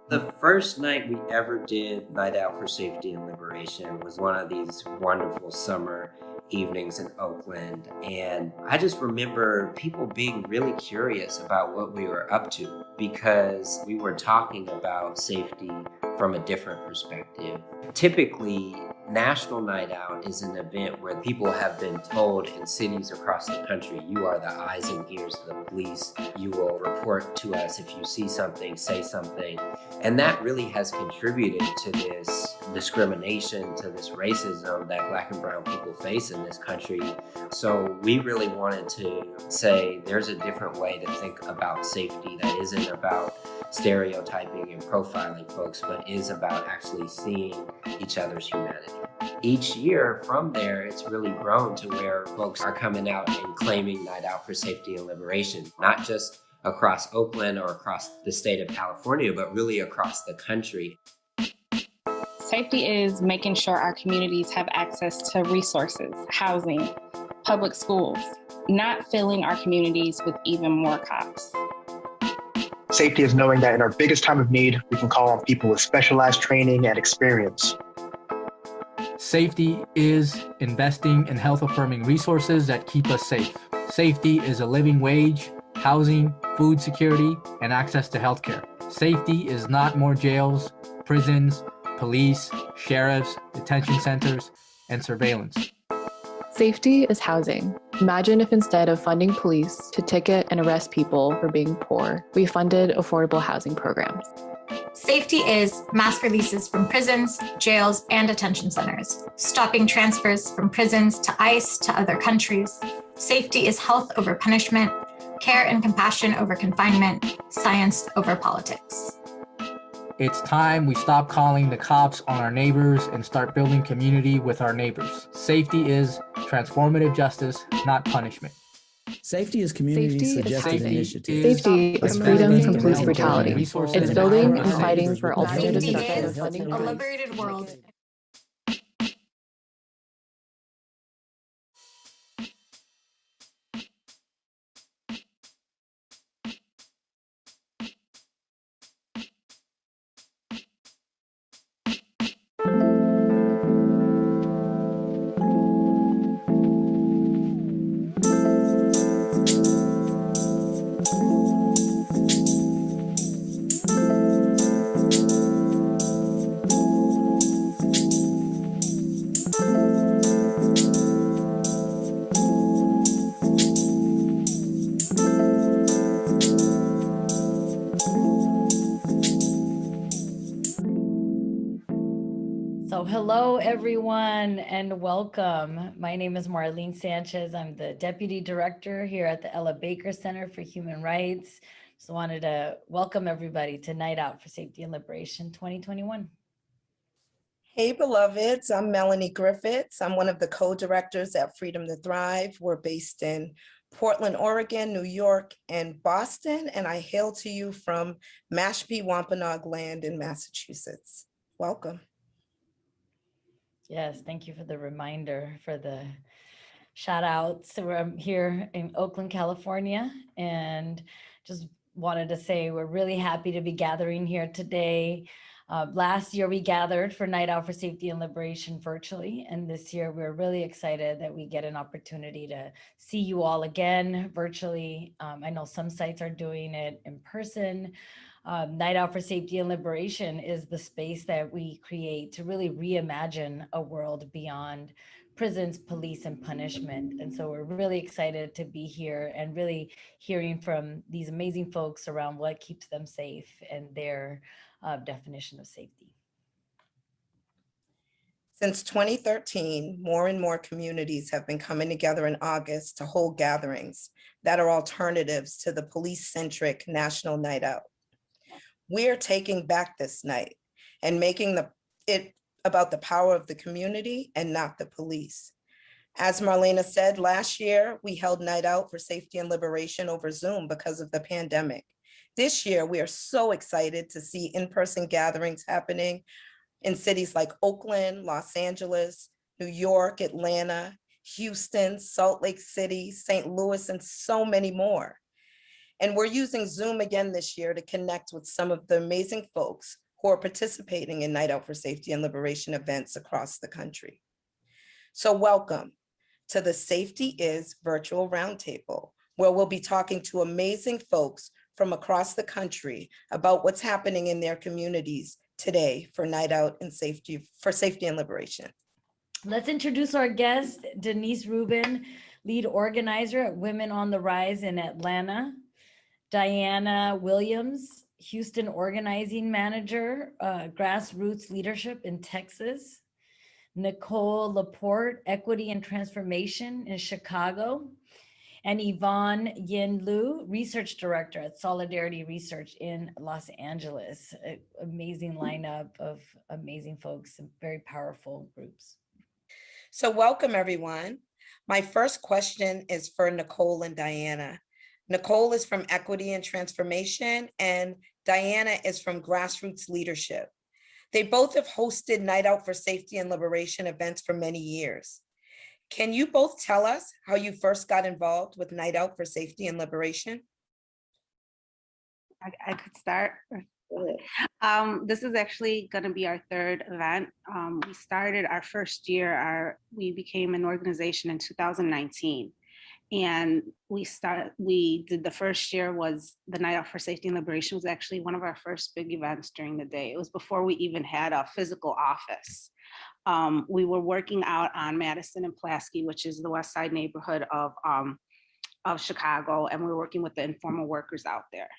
The first night we ever did Night Out for Safety and Liberation was one of these wonderful summer evenings in Oakland. And I just remember people being really curious about what we were up to because we were talking about safety from a different perspective. Typically, National Night Out is an event where people have been told in cities across the country, you are the eyes and ears of the police. You will report to us if you see something, say something. And that really has contributed to this discrimination, to this racism that Black and brown people face in this country. So we really wanted to say there's a different way to think about safety that isn't about stereotyping and profiling folks, but is about actually seeing each other's humanity. Each year from there, it's really grown to where folks are coming out and claiming Night Out for Safety and Liberation, not just across Oakland or across the state of California, but really across the country. Safety is making sure our communities have access to resources, housing, public schools, not filling our communities with even more cops. Safety is knowing that in our biggest time of need, we can call on people with specialized training and experience. Safety is investing in health-affirming resources that keep us safe. Safety is a living wage, housing, food security, and access to healthcare. Safety is not more jails, prisons, police, sheriffs, detention centers, and surveillance. Safety is housing. Imagine if instead of funding police to ticket and arrest people for being poor, we funded affordable housing programs. Safety is mass releases from prisons, jails, and detention centers, stopping transfers from prisons to ICE to other countries. Safety is health over punishment, care and compassion over confinement, science over politics. It's time we stop calling the cops on our neighbors and start building community with our neighbors. Safety is transformative justice, not punishment. Safety is community-suggested initiatives. Safety is freedom from police brutality. It's building and fighting for alternative Safety structures is of funding a police. liberated world. Hello, everyone, and welcome. My name is Marlene Sanchez. I'm the Deputy Director here at the Ella Baker Center for Human Rights. Just wanted to welcome everybody to Night Out for Safety and Liberation 2021. Hey, beloveds, I'm Melonie Griffiths. I'm one of the co-directors at Freedom to Thrive. We're based in Portland, Oregon, New York, and Boston, and I hail to you from Mashpee Wampanoag land in Massachusetts. Welcome. Yes, thank you for the reminder, for the shout outs. So I'm here in Oakland, California, and just wanted to say we're really happy to be gathering here today. Last year we gathered for Night Out for Safety and Liberation virtually, and this year we're really excited that we get an opportunity to see you all again virtually. I know some sites are doing it in person. Night Out for Safety and Liberation is the space that we create to really reimagine a world beyond prisons, police, and punishment. And so we're really excited to be here and really hearing from these amazing folks around what keeps them safe and their definition of safety. Since 2013, more and more communities have been coming together in August to hold gatherings that are alternatives to the police-centric National Night Out. We're taking back this night and making it about the power of the community and not the police. As Marlene said, last year, we held Night Out for Safety and Liberation over Zoom because of the pandemic. This year, we are so excited to see in-person gatherings happening in cities like Oakland, Los Angeles, New York, Atlanta, Houston, Salt Lake City, St. Louis, and so many more. And we're using Zoom again this year to connect with some of the amazing folks who are participating in Night Out for Safety and Liberation events across the country. So welcome to the Safety Is Virtual Roundtable, where we'll be talking to amazing folks from across the country about what's happening in their communities today for Night Out and Safety and Liberation. Let's introduce our guest, Denise Ruben, lead organizer at Women on the Rise in Atlanta. Dianna Williams, Houston organizing manager, Grassroots leadership in Texas. Nicole Laport, equity and transformation in Chicago. And Yvonne Yen Liu, research director at Solidarity Research in Los Angeles. Amazing lineup of amazing folks and very powerful groups. So welcome, everyone. My first question is for Nicole and Dianna. Nicole is from Equity and Transformation, and Dianna is from Grassroots Leadership. They both have hosted Night Out for Safety and Liberation events for many years. Can you both tell us how you first got involved with Night Out for Safety and Liberation? I could start. This is actually going to be our third event. We started our first year, we became an organization in 2019. And we did the first year was the Night Out for Safety and Liberation was actually one of our first big events during the day. It was before we even had a physical office. We were working out on Madison and Pulaski, which is the West Side neighborhood of Chicago. And we were working with the informal workers out there.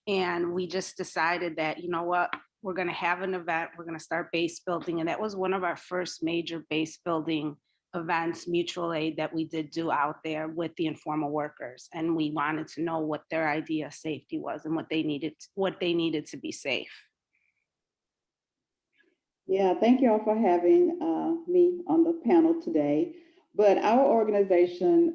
And we just decided that, you know what, we're going to have an event, we're going to start base building. And that was one of our first major base building events, mutual aid, that we did do out there with the informal workers. And we wanted to know what their idea of safety was and what they needed to be safe. Yeah, thank you all for having me on the panel today. But our organization,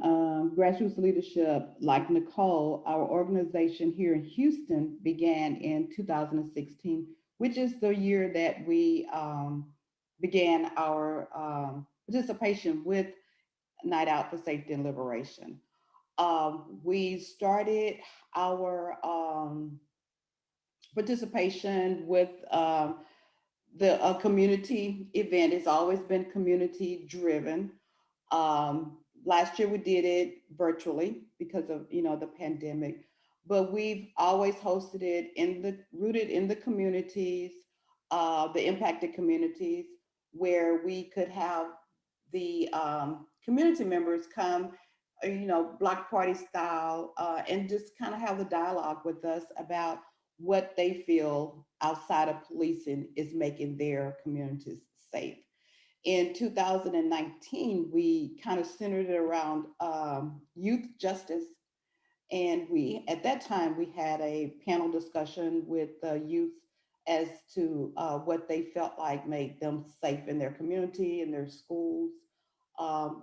Grassroots Leadership, like Nicole, our organization here in Houston began in 2016, which is the year that we began our participation with Night Out for Safety and Liberation. We started our participation with the community event. It's always been community driven. Last year we did it virtually because of the pandemic, but we've always hosted it rooted in the communities, the impacted communities, where we could have the community members come, block party style, and just kind of have the dialogue with us about what they feel outside of policing is making their communities safe. In 2019, we kind of centered it around youth justice. And at that time, we had a panel discussion with youth as to what they felt like made them safe in their community, in their schools,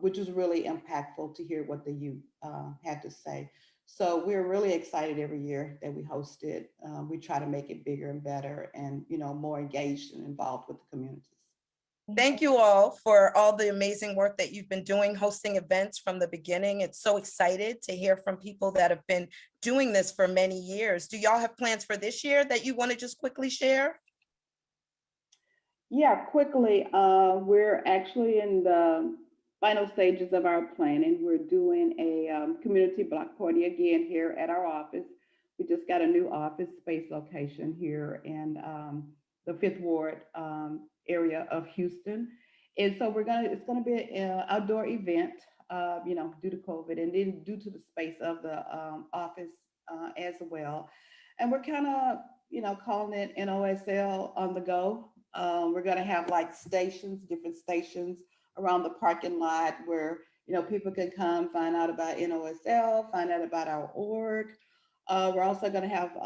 which was really impactful to hear what the youth had to say. So we're really excited every year that we host it. We try to make it bigger and better and more engaged and involved with the communities. Thank you all for all the amazing work that you've been doing, hosting events from the beginning. It's so excited to hear from people that have been doing this for many years. Do y'all have plans for this year that you want to just quickly share? Yeah, quickly. We're actually in the final stages of our planning. We're doing a community block party again here at our office. We just got a new office space location here in the Fifth Ward area of Houston. And so it's gonna be an outdoor event, due to COVID and then due to the space of the office as well. And we're kind of, calling it NOSL on the go. We're gonna have like different stations around the parking lot where, people can come find out about NOSL, find out about our org. We're also gonna have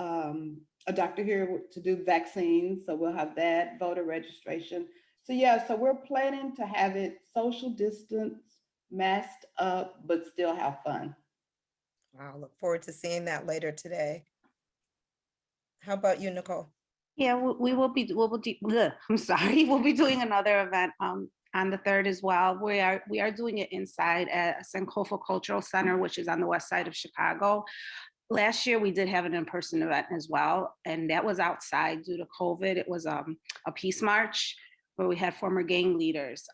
a doctor here to do vaccines. So we'll have that, voter registration. So yeah, so we're planning to have it social distance, masked up, but still have fun. Wow, look forward to seeing that later today. How about you, Nicole? Yeah, we'll be doing another event on the 3rd as well. We are doing it inside at Sankofa Cultural Center, which is on the west side of Chicago. last year we did have an in-person event as well, and that was outside due to COVID. It was a peace march where we had former gang leaders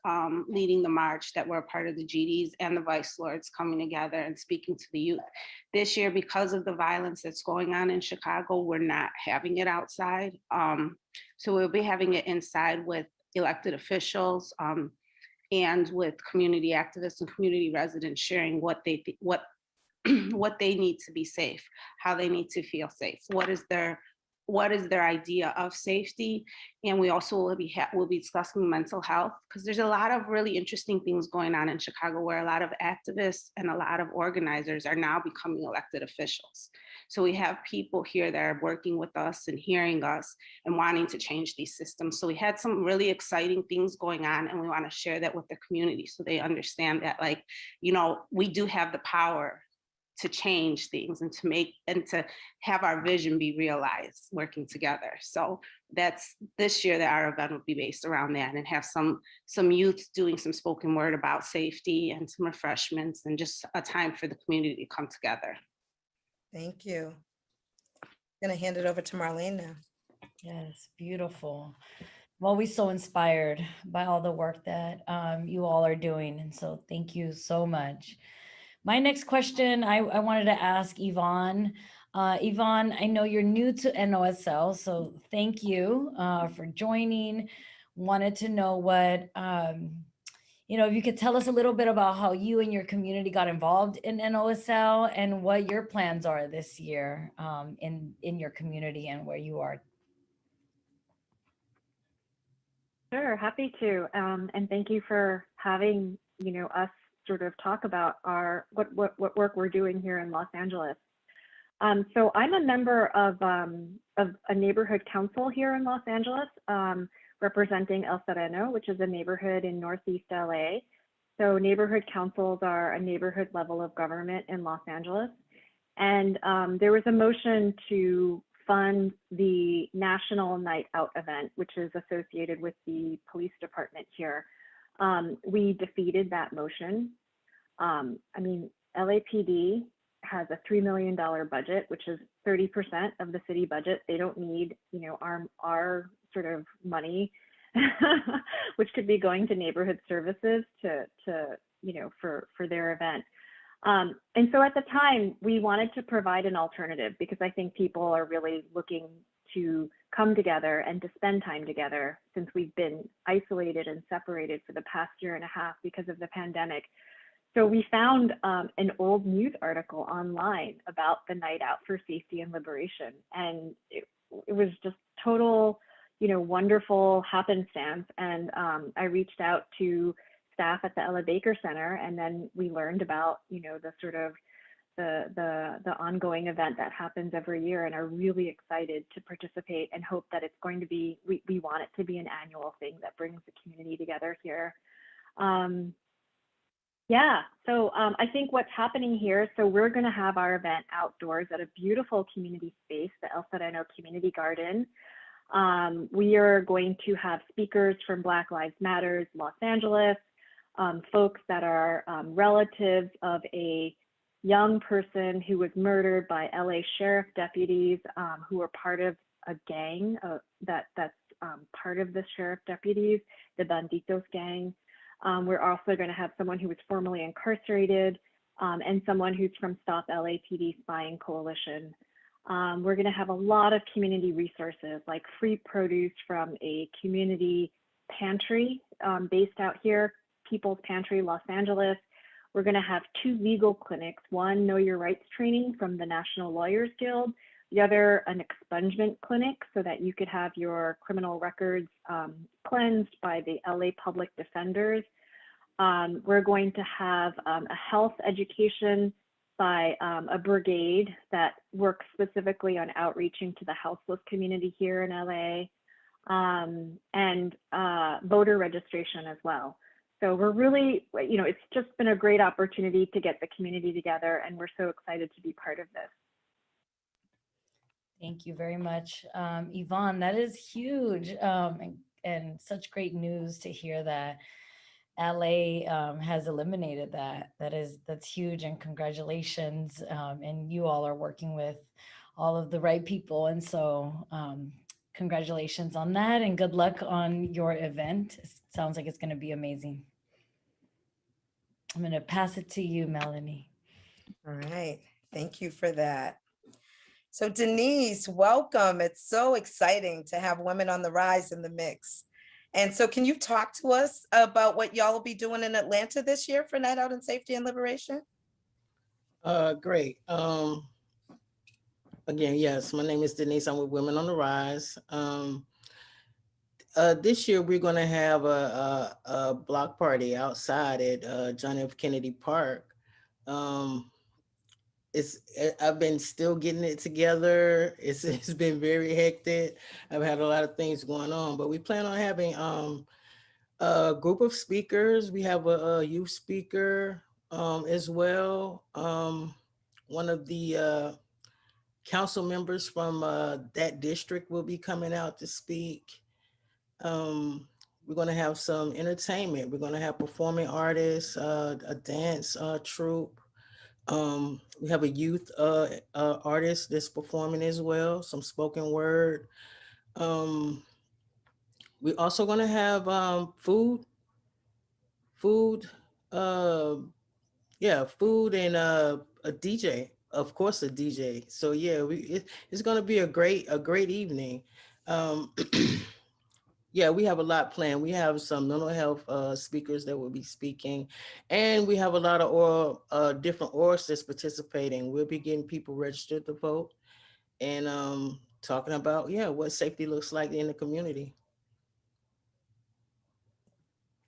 leading the march that were a part of the GDs and the Vice Lords coming together and speaking to the youth. This year, because of the violence that's going on in Chicago, we're not having it outside. So we'll be having it inside with elected officials and with community activists and community residents sharing what they what they need to be safe, how they need to feel safe, what is their idea of safety. And we also will be discussing mental health, because there's a lot of really interesting things going on in Chicago where a lot of activists and a lot of organizers are now becoming elected officials. So we have people here that are working with us and hearing us and wanting to change these systems. So we had some really exciting things going on, and we want to share that with the community so they understand that, like, you know, we do have the power to change things and to have our vision be realized working together. So that's this year that our event will be based around that, and have some youth doing some spoken word about safety and some refreshments and just a time for the community to come together. Thank you. I'm gonna hand it over to Marlene now. Yes, beautiful. I'm always so inspired by all the work that you all are doing. And so thank you so much. My next question, I wanted to ask Yvonne. Yvonne, I know you're new to NOSL, so thank you for joining. Wanted to know what, if you could tell us a little bit about how you and your community got involved in NOSL and what your plans are this year in your community and where you are. Sure, happy to. And thank you for having, us sort of talk about what work we're doing here in Los Angeles. So I'm a member of a neighborhood council here in Los Angeles, representing El Sereno, which is a neighborhood in Northeast LA. So neighborhood councils are a neighborhood level of government in Los Angeles. And there was a motion to fund the National Night Out event, which is associated with the police department here. We defeated that motion. LAPD has a $3 million budget, which is 30% of the city budget. They don't need, our sort of money, which could be going to neighborhood services for their event. And so at the time, we wanted to provide an alternative because I think people are really looking to come together and to spend time together since we've been isolated and separated for the past year and a half because of the pandemic. So we found an old news article online about the Night Out for Safety and Liberation. And it was just total, wonderful happenstance. And I reached out to staff at the Ella Baker Center, and then we learned about, the sort of the ongoing event that happens every year, and are really excited to participate and hope that it's going to be, we want it to be an annual thing that brings the community together here. So I think what's happening here, so we're going to have our event outdoors at a beautiful community space, the El Sereno Community Garden. We are going to have speakers from Black Lives Matter Los Angeles, folks that are relatives of a young person who was murdered by LA sheriff deputies who are part of a gang that's part of the sheriff deputies, the Banditos gang. We're also going to have someone who was formerly incarcerated and someone who's from Stop LAPD Spying Coalition. We're going to have a lot of community resources like free produce from a community pantry based out here, People's Pantry, Los Angeles. We're going to have 2 legal clinics, one Know Your Rights training from the National Lawyers Guild, the other an expungement clinic so that you could have your criminal records cleansed by the LA Public Defenders. We're going to have a health education by a brigade that works specifically on outreaching to the houseless community here in LA, and voter registration as well. So we're really, it's just been a great opportunity to get the community together, and we're so excited to be part of this. Thank you very much, Yvonne. That is huge and such great news to hear that LA has eliminated that. That's huge, and congratulations. And you all are working with all of the right people. And so congratulations on that, and good luck on your event. It sounds like it's going to be amazing. I'm going to pass it to you, Melonie. All right. Thank you for that. So Denise, welcome. It's so exciting to have Women on the Rise in the mix. And so can you talk to us about what y'all will be doing in Atlanta this year for Night Out in Safety and Liberation? Great. Again, yes, my name is Denise. I'm with Women on the Rise. This year we're going to have a block party outside at John F. Kennedy Park. I've been still getting it together. It's been very hectic. I've had a lot of things going on, but we plan on having a group of speakers. We have a youth speaker as well. One of the council members from that district will be coming out to speak. We're going to have some entertainment. We're going to have performing artists, a dance troupe. We have a youth artist that's performing as well, some spoken word. We're also going to have food and a DJ, of course, a DJ. So yeah, it's going to be a great evening. Yeah, we have a lot planned. We have some mental health speakers that will be speaking, and we have a lot of different orgs that's participating. We'll be getting people registered to vote and talking about, what safety looks like in the community.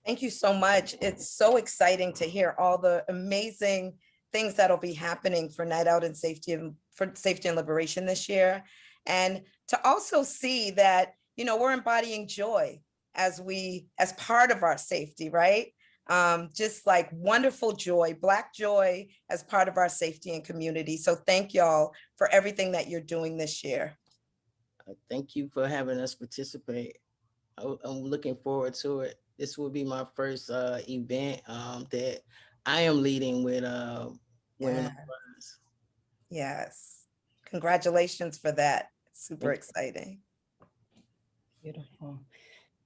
Thank you so much. It's so exciting to hear all the amazing things that'll be happening for Night Out in Safety and for Safety and Liberation this year. And to also see that, we're embodying joy as part of our safety, right? Just like wonderful joy, Black joy as part of our safety and community. So thank y'all for everything that you're doing this year. Thank you for having us participate. I'm looking forward to it. This will be my first event that I am leading with Women on the Rise. Yes. Congratulations for that. Super exciting. Beautiful.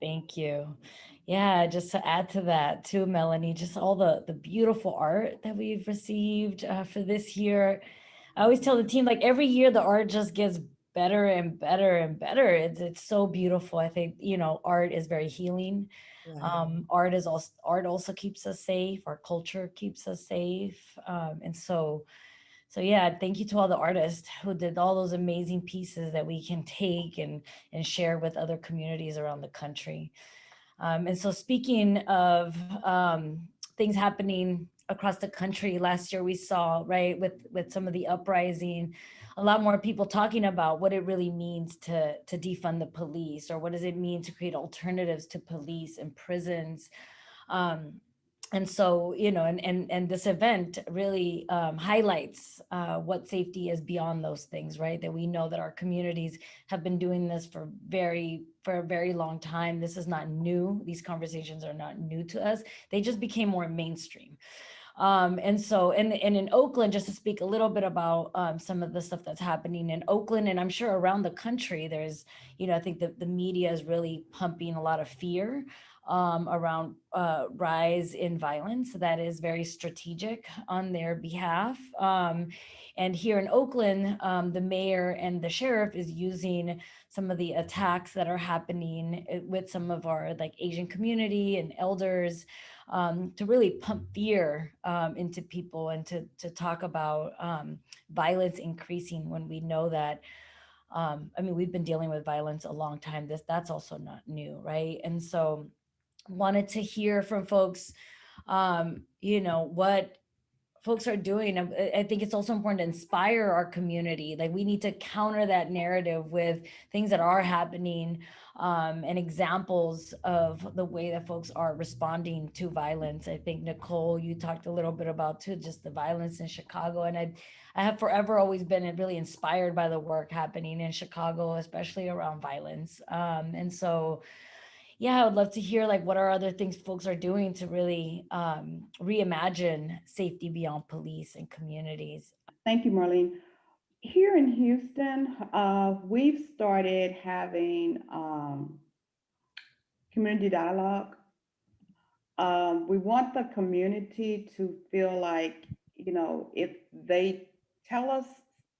Thank you. Yeah, just to add to that too, Melonie, just all the beautiful art that we've received for this year. I always tell the team, like every year the art just gets better and better and better. It's so beautiful. I think, art is very healing. Yeah. Art also keeps us safe. Our culture keeps us safe. And so yeah, thank you to all the artists who did all those amazing pieces that we can take and share with other communities around the country. And so speaking of things happening across the country, last year we saw, right, with some of the uprising, a lot more people talking about what it really means to defund the police, or what does it mean to create alternatives to police and prisons. And so, and this event really highlights what safety is beyond those things, right? That we know that our communities have been doing this for a very long time. This is not new. These conversations are not new to us. They just became more mainstream. And so, and in Oakland, just to speak a little bit about some of the stuff that's happening in Oakland, and I'm sure around the country, there's, I think that the media is really pumping a lot of fear around rise in violence that is very strategic on their behalf. And here in Oakland, the mayor and the sheriff is using some of the attacks that are happening with some of our like Asian community and elders to really pump fear into people and to talk about violence increasing when we know that we've been dealing with violence a long time. That's also not new, right? And so wanted to hear from folks, what folks are doing. I think it's also important to inspire our community. Like we need to counter that narrative with things that are happening and examples of the way that folks are responding to violence. I think, Nicole, you talked a little bit about too, just the violence in Chicago. And I have forever always been really inspired by the work happening in Chicago, especially around violence. And so, yeah, I would love to hear like what are other things folks are doing to really reimagine safety beyond police and communities. Thank you, Marlene. Here in Houston, we've started having community dialogue. We want the community to feel like, if they tell us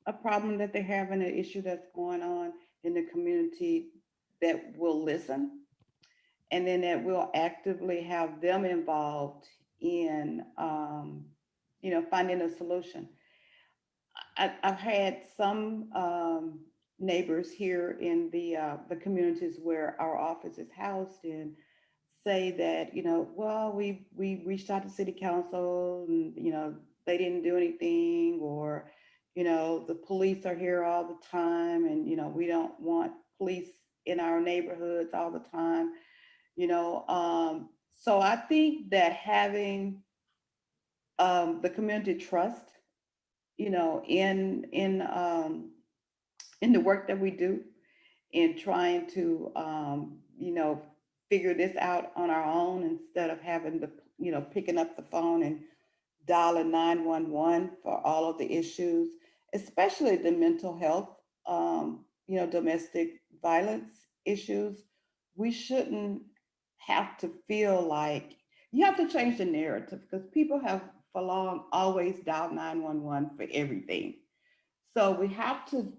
a problem that they're having, an issue that's going on in the community, that we'll listen. And then that we'll actively have them involved in, finding a solution. I've had some neighbors here in the communities where our office is housed in say that, well, we reached out to city council and, they didn't do anything, or, the police are here all the time and, we don't want police in our neighborhoods all the time, So I think that having the community trust, in the work that we do, in trying to, figure this out on our own instead of having to, picking up the phone and dialing 911 for all of the issues, especially the mental health, domestic violence issues. We shouldn't have to feel like you have to change the narrative, because people have for long always dialed 911 for everything. So we have to,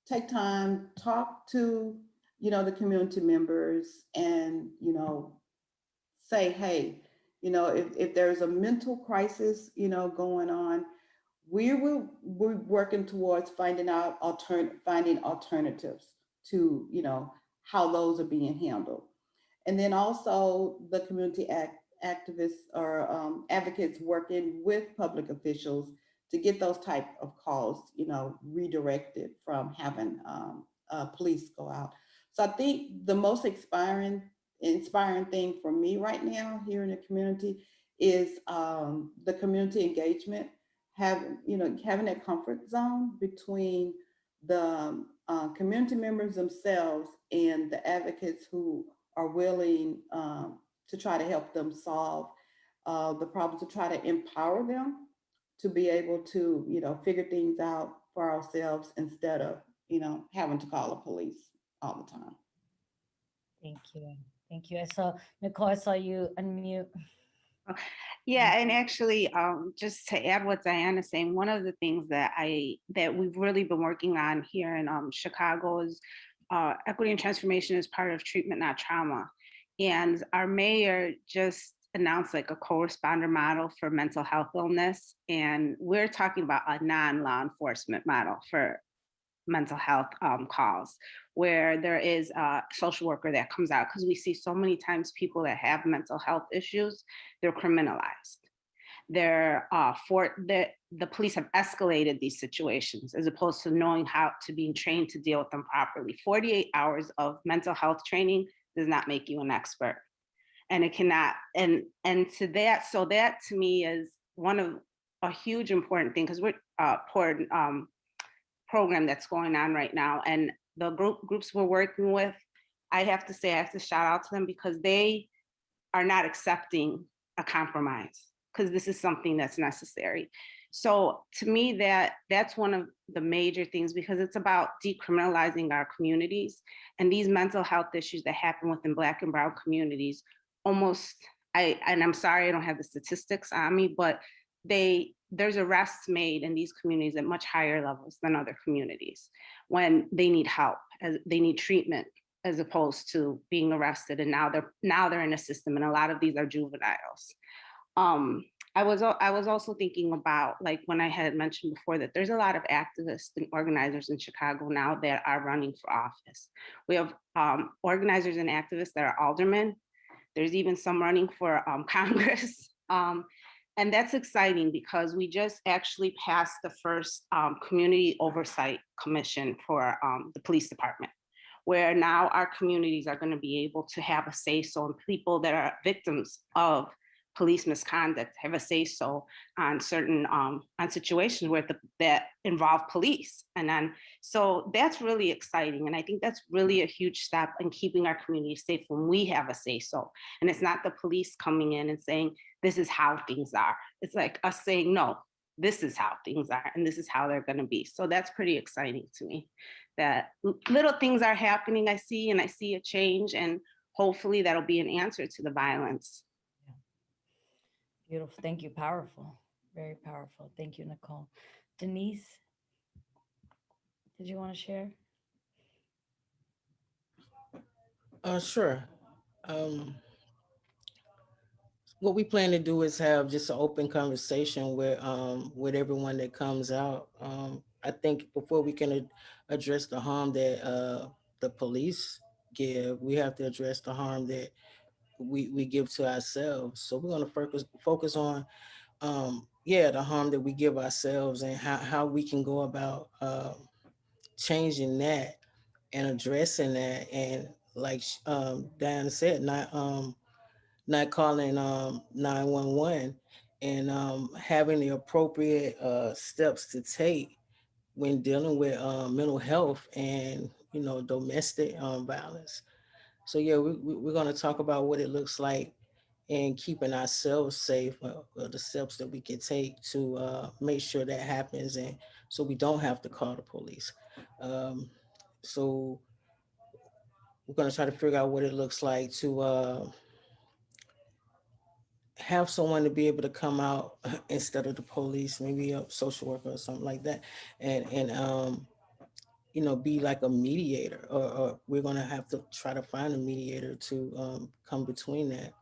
take time, talk to, the community members and, say, hey, if there's a mental crisis, going on, we're working towards finding alternatives to, how those are being handled. And then also the community activists or advocates working with public officials to get those type of calls, redirected from having police go out. So I think the most inspiring thing for me right now here in the community is the community engagement, having that comfort zone between the community members themselves and the advocates who are willing to try to help them solve the problems, to try to empower them to be able to, figure things out for ourselves instead of, having to call the police all the time. Thank you. Thank you. I saw, Nicole, I saw you unmute. Yeah, and actually, just to add what Diana's saying, one of the things that we've really been working on here in Chicago is equity and transformation is part of treatment, not trauma. And our mayor just announced like a co-responder model for mental health illness. And we're talking about a non-law enforcement model for mental health calls, where there is a social worker that comes out, because we see so many times people that have mental health issues, they're criminalized. The police have escalated these situations as opposed to knowing how to being trained to deal with them properly. 48 hours of mental health training does not make you an expert. And it cannot, and to that, so that to me is one of a huge important thing, because we're program that's going on right now. And the groups we're working with, I have to say, I have to shout out to them, because they are not accepting a compromise, because this is something that's necessary. So to me, that's one of the major things, because it's about decriminalizing our communities, and these mental health issues that happen within Black and Brown communities, and I'm sorry, I don't have the statistics on me, but there's arrests made in these communities at much higher levels than other communities when they need help, as they need treatment, as opposed to being arrested. And now they're in a system, and a lot of these are juveniles. I was also thinking about, like when I had mentioned before, that there's a lot of activists and organizers in Chicago now that are running for office. We have organizers and activists that are aldermen. There's even some running for Congress. And that's exciting, because we just actually passed the first community oversight commission for the police department, where now our communities are going to be able to have a say so in people that are victims of police misconduct have a say-so on certain on situations where that involve police. And then, so that's really exciting. And I think that's really a huge step in keeping our community safe when we have a say-so. And it's not the police coming in and saying, this is how things are. It's like us saying, no, this is how things are, and this is how they're going to be. So that's pretty exciting to me, that little things are happening. I see a change, and hopefully that'll be an answer to the violence. Beautiful. Thank you. Powerful. Very powerful. Thank you, Nicole. Denise, did you want to share? Sure. What we plan to do is have just an open conversation with everyone that comes out. I think before we can address the harm that the police give, we have to address the harm that we give to ourselves. So we're going to focus on the harm that we give ourselves and how we can go about changing that and addressing that. And like Dianna said, not calling 911 and having the appropriate steps to take when dealing with mental health and domestic violence. So yeah, we're going to talk about what it looks like and keeping ourselves safe, the steps that we can take to make sure that happens, and so we don't have to call the police. So we're going to try to figure out what it looks like to have someone to be able to come out instead of the police, maybe a social worker or something like that, and be like a mediator, or we're going to have to try to find a mediator to come between that.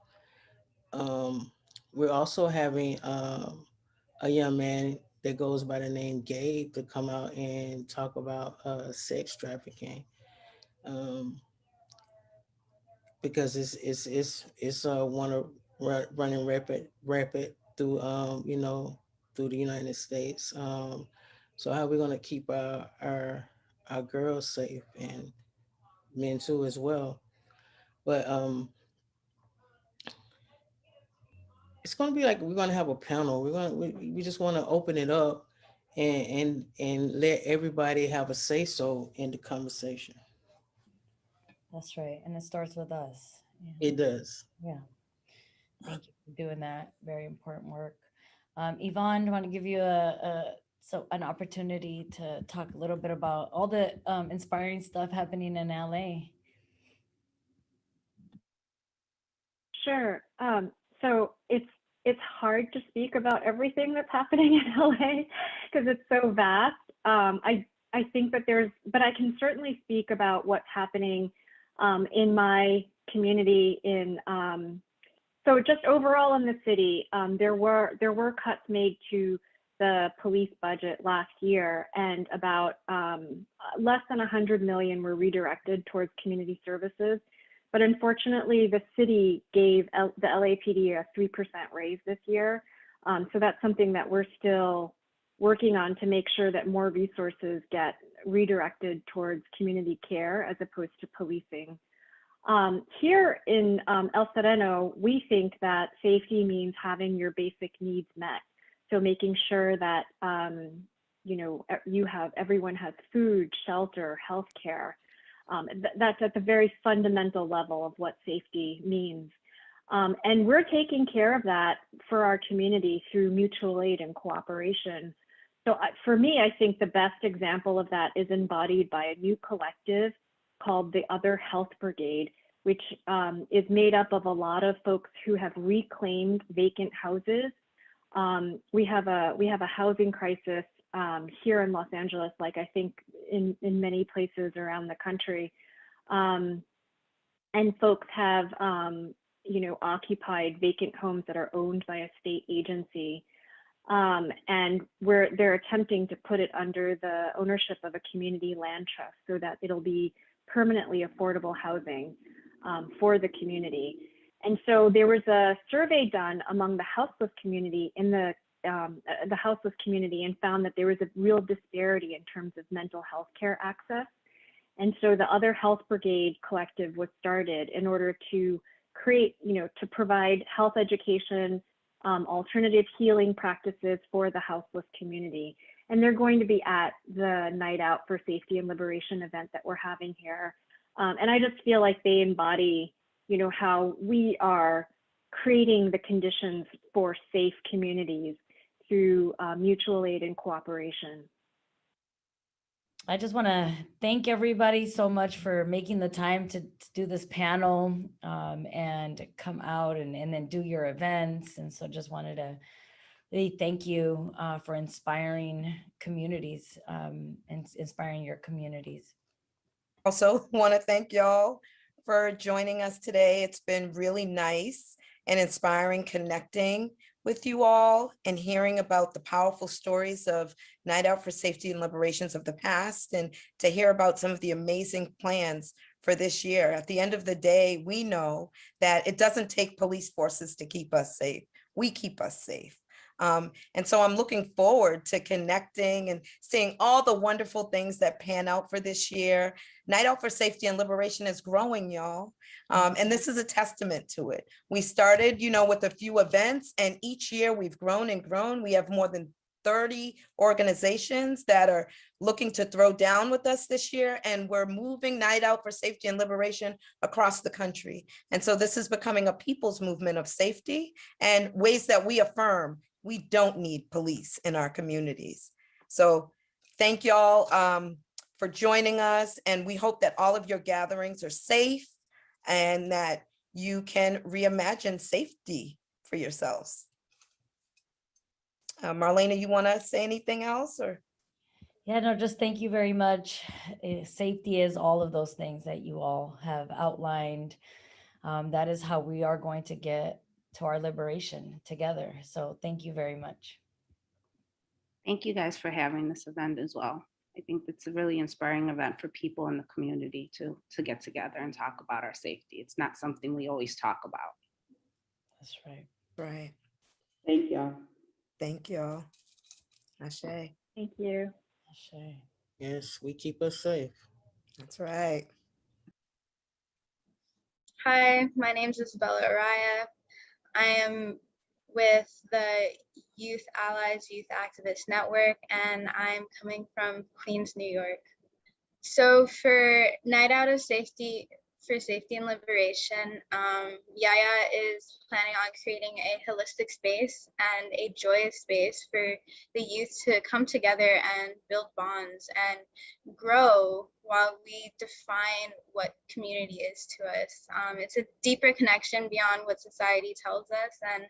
We're also having a young man that goes by the name Gabe to come out and talk about sex trafficking, because it's one of running rapid through through the United States. So how are we going to keep our girls safe, and men too as well? But it's going to be like we're going to have a panel. We just want to open it up and let everybody have a say so in the conversation. That's right, and it starts with us. Yeah. It does. Yeah. Thank you for doing that. Very important work. Yvonne, I want to give you an opportunity to talk a little bit about all the inspiring stuff happening in LA. Sure. So it's hard to speak about everything that's happening in LA because it's so vast. I think that but I can certainly speak about what's happening in my community. So just overall in the city, there were cuts made to the police budget last year, and about less than 100 million were redirected towards community services. But unfortunately, the city gave the LAPD a 3% raise this year. So that's something that we're still working on to make sure that more resources get redirected towards community care as opposed to policing. Here in El Sereno, we think that safety means having your basic needs met. So making sure that everyone has food, shelter, healthcare. That's at the very fundamental level of what safety means. And we're taking care of that for our community through mutual aid and cooperation. So for me, I think the best example of that is embodied by a new collective called the Other Health Brigade, which is made up of a lot of folks who have reclaimed vacant houses. We have a housing crisis here in Los Angeles, like I think in many places around the country. And folks have, occupied vacant homes that are owned by a state agency. And they're attempting to put it under the ownership of a community land trust so that it'll be permanently affordable housing for the community. And so there was a survey done among the houseless community in the houseless community, and found that there was a real disparity in terms of mental health care access. And so the Other Health Brigade collective was started in order to create, to provide health education, alternative healing practices for the houseless community. And they're going to be at the Night Out for Safety and Liberation event that we're having here. And I just feel like they embody, how we are creating the conditions for safe communities through mutual aid and cooperation. I just want to thank everybody so much for making the time to do this panel and come out and then do your events. And so just wanted to really thank you for inspiring communities and inspiring your communities. Also want to thank y'all for joining us today. It's been really nice and inspiring connecting with you all and hearing about the powerful stories of Night Out for Safety and Liberations of the past, and to hear about some of the amazing plans for this year. At the end of the day, we know that it doesn't take police forces to keep us safe. We keep us safe. And so I'm looking forward to connecting and seeing all the wonderful things that pan out for this year. Night Out for Safety and Liberation is growing, y'all. And this is a testament to it. We started, with a few events, and each year we've grown and grown. We have more than 30 organizations that are looking to throw down with us this year, and we're moving Night Out for Safety and Liberation across the country. And so this is becoming a people's movement of safety and ways that we affirm we don't need police in our communities. So thank y'all for joining us, and we hope that all of your gatherings are safe and that you can reimagine safety for yourselves. Marlene, you want to say anything else? Or? Yeah, no, just thank you very much. Safety is all of those things that you all have outlined. That is how we are going to get to our liberation together. So thank you very much. Thank you guys for having this event as well. I think it's a really inspiring event for people in the community to get together and talk about our safety. It's not something we always talk about. That's right. Right. Thank y'all. Thank y'all. Ashe. Thank you. Ashe. Yes, we keep us safe. That's right. Hi, my name is Isabella Araya. I am with the Youth Allies Youth Activist Network, and I'm coming from Queens, New York. So for Night Out of Safety for Safety and Liberation, Yaya is planning on creating a holistic space and a joyous space for the youth to come together and build bonds and grow while we define what community is to us. It's a deeper connection beyond what society tells us, and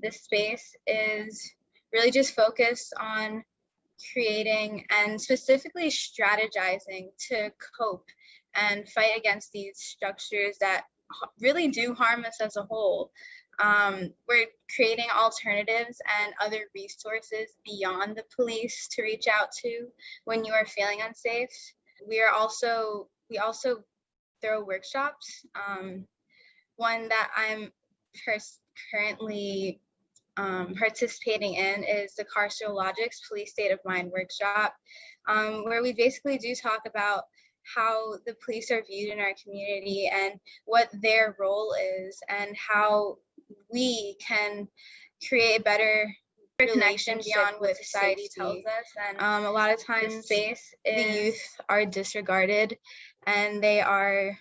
this space is really just focused on creating and specifically strategizing to cope and fight against these structures that really do harm us as a whole. We're creating alternatives and other resources beyond the police to reach out to when you are feeling unsafe. We also throw workshops. One that I'm currently participating in is the Carceral Logics Police State of Mind workshop, where we basically do talk about how the police are viewed in our community and what their role is, and how we can create a better connection beyond what society tells us. And a lot of times the youth are disregarded, and they are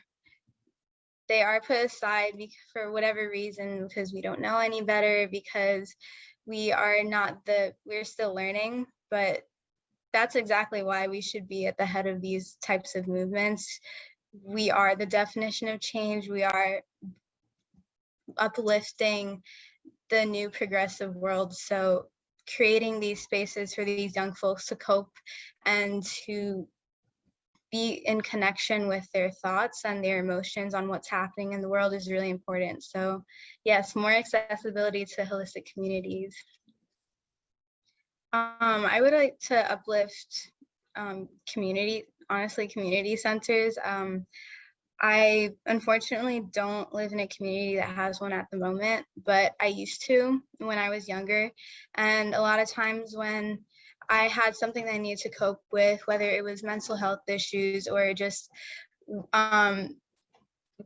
put aside for whatever reason, because we don't know any better, because we're still learning. But that's exactly why we should be at the head of these types of movements. We are the definition of change. We are uplifting the new progressive world. So creating these spaces for these young folks to cope and to be in connection with their thoughts and their emotions on what's happening in the world is really important. So yes, more accessibility to holistic communities. I would like to uplift community centers. I unfortunately don't live in a community that has one at the moment, but I used to when I was younger. And a lot of times when I had something that I needed to cope with, whether it was mental health issues or just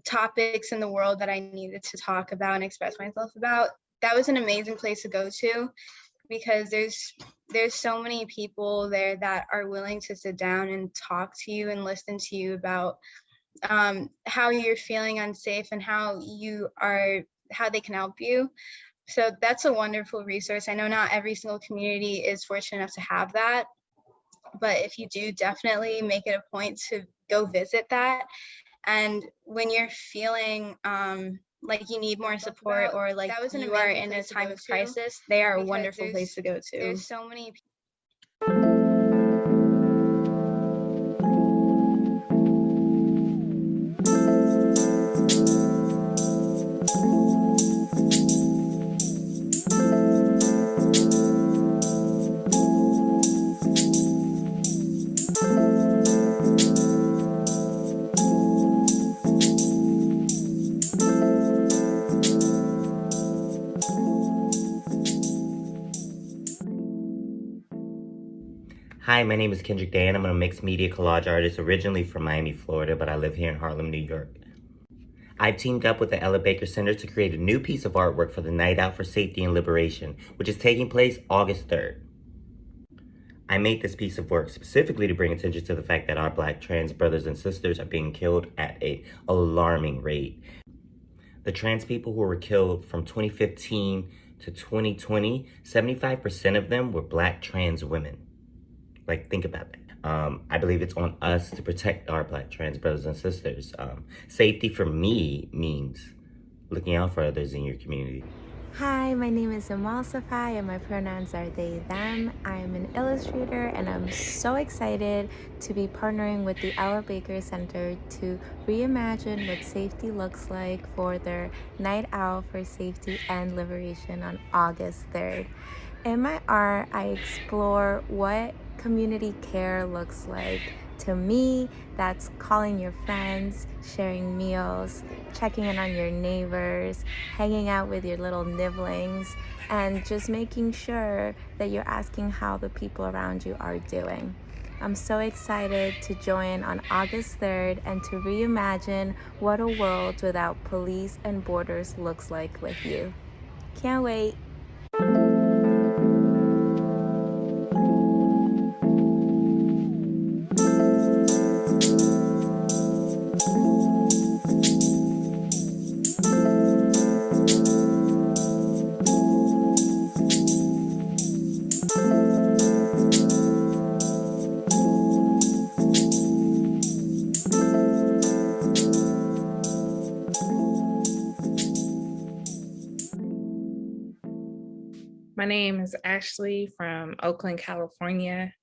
topics in the world that I needed to talk about and express myself about. That was an amazing place to go to, because there's so many people there that are willing to sit down and talk to you and listen to you about how you're feeling unsafe and how they can help you. So that's a wonderful resource. I know not every single community is fortunate enough to have that, but if you do, definitely make it a point to go visit that. And when you're feeling like you need more support, or like you are in a time of crisis, they are a wonderful place to go to. There's so many people. Hi, my name is Kendrick, Daye, and I'm a mixed media collage artist originally from Miami, Florida, but I live here in Harlem, New York. I've teamed up with the Ella Baker Center to create a new piece of artwork for the Night Out for Safety and Liberation, which is taking place August 3rd. I made this piece of work specifically to bring attention to the fact that our Black trans brothers and sisters are being killed at an alarming rate. The trans people who were killed from 2015 to 2020, 75% of them were Black trans women. Like, think about that. I believe it's on us to protect our Black trans brothers and sisters. Safety for me means looking out for others in your community. Hi, my name is Emulsify and my pronouns are they, them. I'm an illustrator and I'm so excited to be partnering with the Ella Baker Center to reimagine what safety looks like for their Night Out for Safety and Liberation on August 3rd. In my art, I explore what community care looks like. To me, that's calling your friends, sharing meals, checking in on your neighbors, hanging out with your little nibblings, and just making sure that you're asking how the people around you are doing. I'm so excited to join on August 3rd and to reimagine what a world without police and borders looks like with you. Can't wait. My name is Ashley from Oakland, California.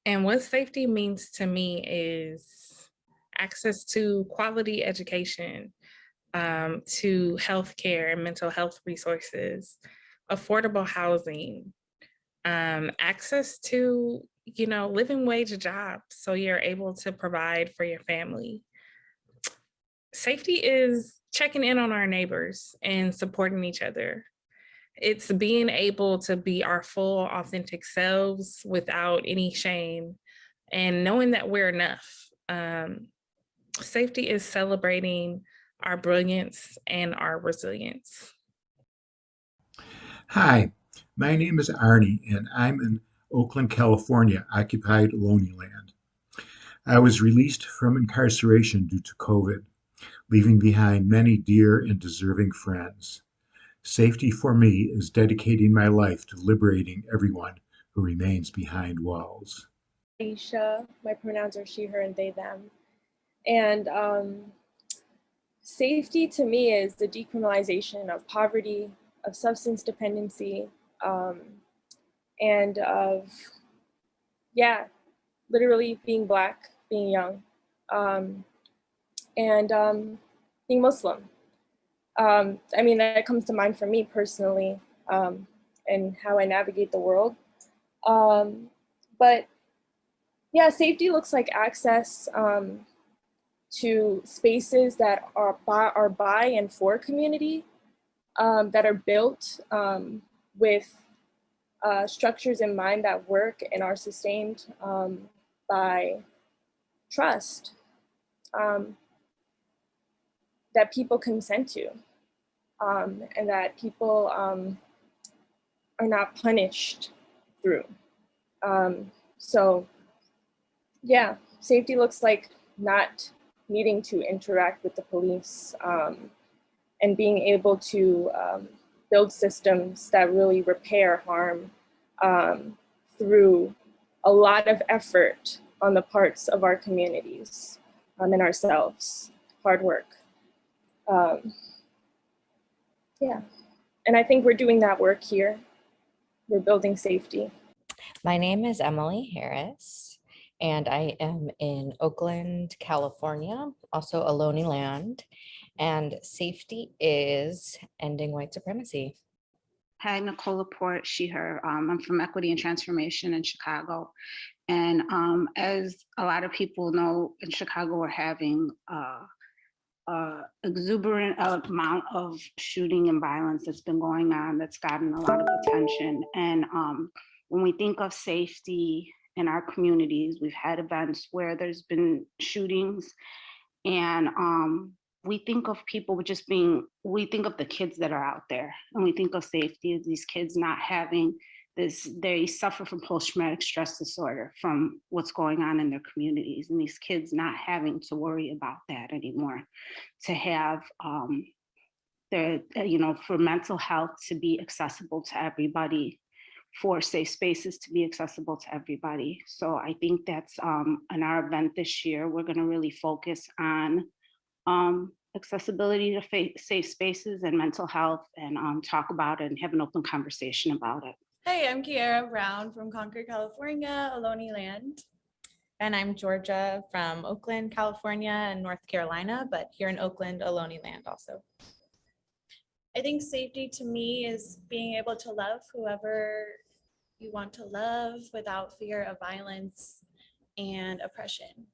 And what safety means to me is access to quality education, to healthcare and mental health resources, affordable housing, access to, living wage jobs so you're able to provide for your family. Safety is checking in on our neighbors and supporting each other. It's being able to be our full, authentic selves without any shame and knowing that we're enough. Safety is celebrating our brilliance and our resilience. Hi, my name is Arnie, and I'm in Oakland, California, occupied Lonely Land. I was released from incarceration due to COVID, leaving behind many dear and deserving friends. Safety for me is dedicating my life to liberating everyone who remains behind walls. Ayisha, my pronouns are she, her, and they, them. And safety to me is the decriminalization of poverty, of substance dependency, and of, literally being Black, being young, and being Muslim. That comes to mind for me personally, and how I navigate the world. But safety looks like access to spaces that are by and for community, that are built with structures in mind that work and are sustained by trust. that people consent to, and that people are not punished through. So yeah, safety looks like not needing to interact with the police, and being able to build systems that really repair harm through a lot of effort on the parts of our communities and ourselves, hard work. Yeah, and I think we're doing that work here. We're building safety. My name is Emily Harris, and I am in Oakland, California, also Ohlone land, and safety is ending white supremacy. Hi, Nicole Laport, she, her. I'm from Equity and Transformation in Chicago. And as a lot of people know, in Chicago, we're having exuberant amount of shooting and violence that's been going on that's gotten a lot of attention. And when we think of safety in our communities, we've had events where there's been shootings, and we think of people just being, we think of the kids that are out there, and we think of safety as these kids not having this, they suffer from post-traumatic stress disorder from what's going on in their communities, and these kids not having to worry about that anymore, to have their, for mental health to be accessible to everybody, for safe spaces to be accessible to everybody. So I think that's in our event this year, we're gonna really focus on accessibility to safe spaces and mental health, and talk about it and have an open conversation about it. Hey, I'm Kiara Brown from Concord, California, Ohlone land. And I'm Georgia from Oakland, California, and North Carolina, but here in Oakland, Ohlone land also. I think safety to me is being able to love whoever you want to love without fear of violence and oppression.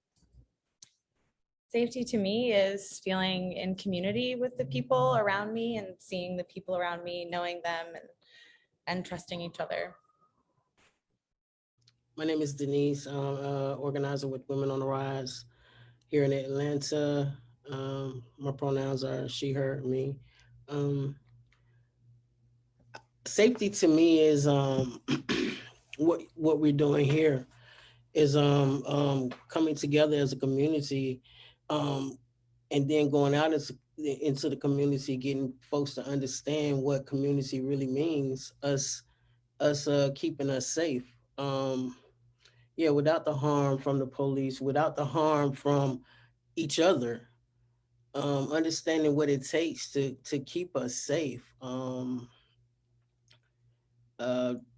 Safety to me is feeling in community with the people around me and seeing the people around me, knowing them and trusting each other. My name is Denise. I'm an organizer with Women on the Rise here in Atlanta. My pronouns are she, her, me. Safety to me is what we're doing here is coming together as a community, and then going out into the community, getting folks to understand what community really means, us keeping us safe. Yeah, without the harm from the police, without the harm from each other, understanding what it takes to keep us safe.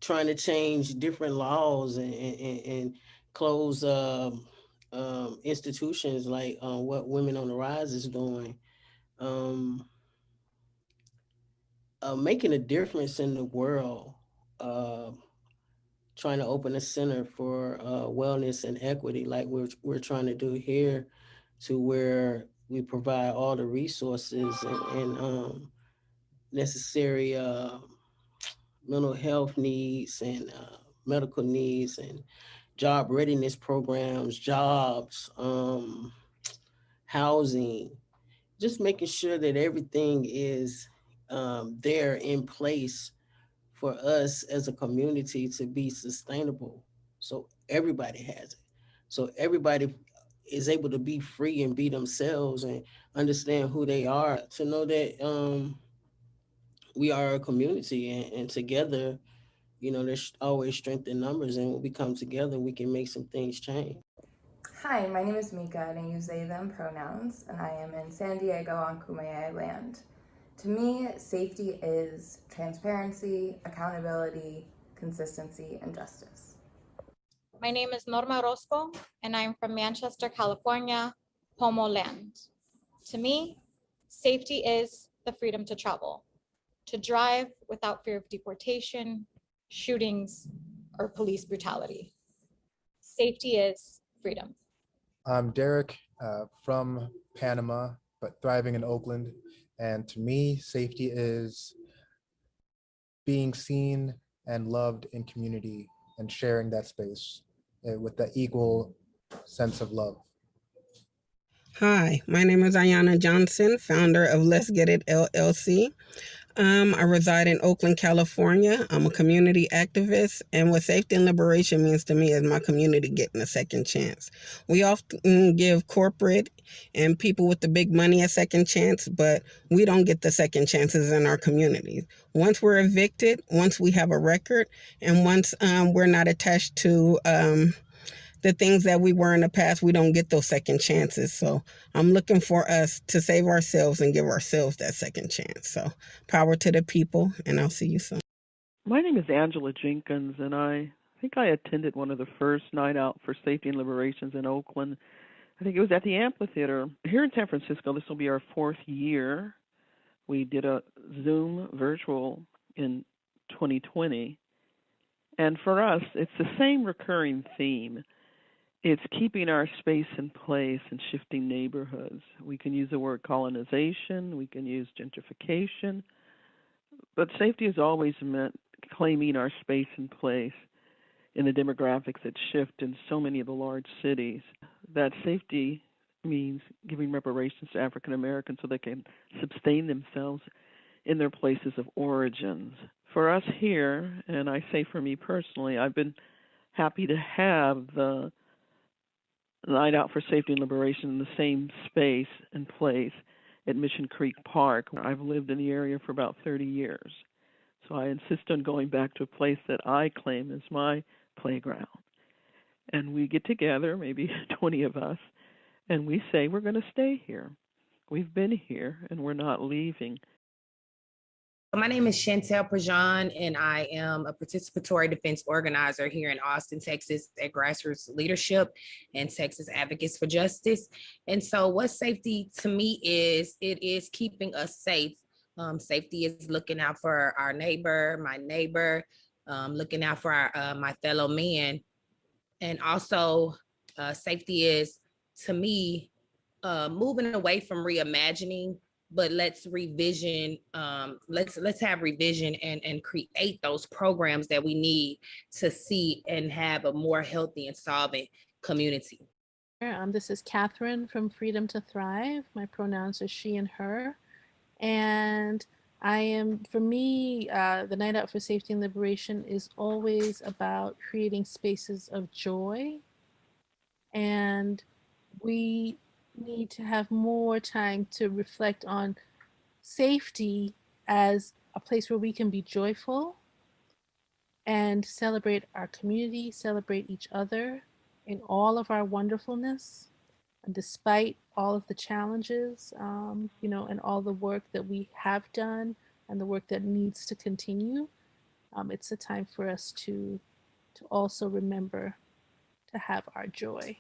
Trying to change different laws and close institutions like what Women on the Rise is doing. Making a difference in the world. Trying to open a center for wellness and equity like we're trying to do here, to where we provide all the resources and necessary mental health needs and medical needs and job readiness programs, jobs, housing, just making sure that everything is there in place for us as a community to be sustainable. So everybody has it. So everybody is able to be free and be themselves and understand who they are, to know that we are a community, and together, there's always strength in numbers, and when we come together, we can make some things change. Hi, my name is Mika, and I use they, them pronouns, and I am in San Diego on Kumeyaay land. To me, safety is transparency, accountability, consistency, and justice. My name is Norma Orozco, and I'm from Manchester, California, Pomo land. To me, safety is the freedom to travel, to drive without fear of deportation, shootings, or police brutality. Safety is freedom. I'm Derek from Panama, but thriving in Oakland. And to me, safety is being seen and loved in community and sharing that space with the equal sense of love. Hi, my name is Dianna Johnson, founder of Let's Get It LLC. I reside in Oakland, California. I'm a community activist, and what safety and liberation means to me is my community getting a second chance. We often give corporate and people with the big money a second chance, but we don't get the second chances in our communities. Once we're evicted, once we have a record, and once we're not attached to the things that we were in the past, we don't get those second chances. So I'm looking for us to save ourselves and give ourselves that second chance. So power to the people, and I'll see you soon. My name is Angela Jenkins, and I think I attended one of the first Night Out for Safety and Liberations in Oakland. I think it was at the amphitheater. Here in San Francisco, this will be our 4th year. We did a Zoom virtual in 2020. And for us, it's the same recurring theme. It's keeping our space in place and shifting neighborhoods. We can use the word colonization, we can use gentrification, but safety has always meant claiming our space and place in the demographics that shift in so many of the large cities. That safety means giving reparations to African Americans so they can sustain themselves in their places of origins. For us here, and I say for me personally, I've been happy to have the Night Out for Safety and Liberation in the same space and place at Mission Creek Park. I've lived in the area for about 30 years. So I insist on going back to a place that I claim is my playground. And we get together, maybe 20 of us, and we say we're going to stay here. We've been here and we're not leaving. My name is Chantel Prejean, and I am a participatory defense organizer here in Austin, Texas at Grassroots Leadership and Texas Advocates for Justice. And so what safety to me is, it is keeping us safe. Safety is looking out for our neighbor, my neighbor, looking out for our, my fellow man. And also safety is, to me, moving away from reimagining, but let's revision, let's have revision and create those programs that we need to see and have a more healthy and solvent community. This is Catherine from Freedom to Thrive. My pronouns are she and her. And for me, the Night Out for Safety and Liberation is always about creating spaces of joy. And we need to have more time to reflect on safety as a place where we can be joyful and celebrate our community, celebrate each other in all of our wonderfulness, and despite all of the challenges, and all the work that we have done and the work that needs to continue. It's a time for us to also remember to have our joy.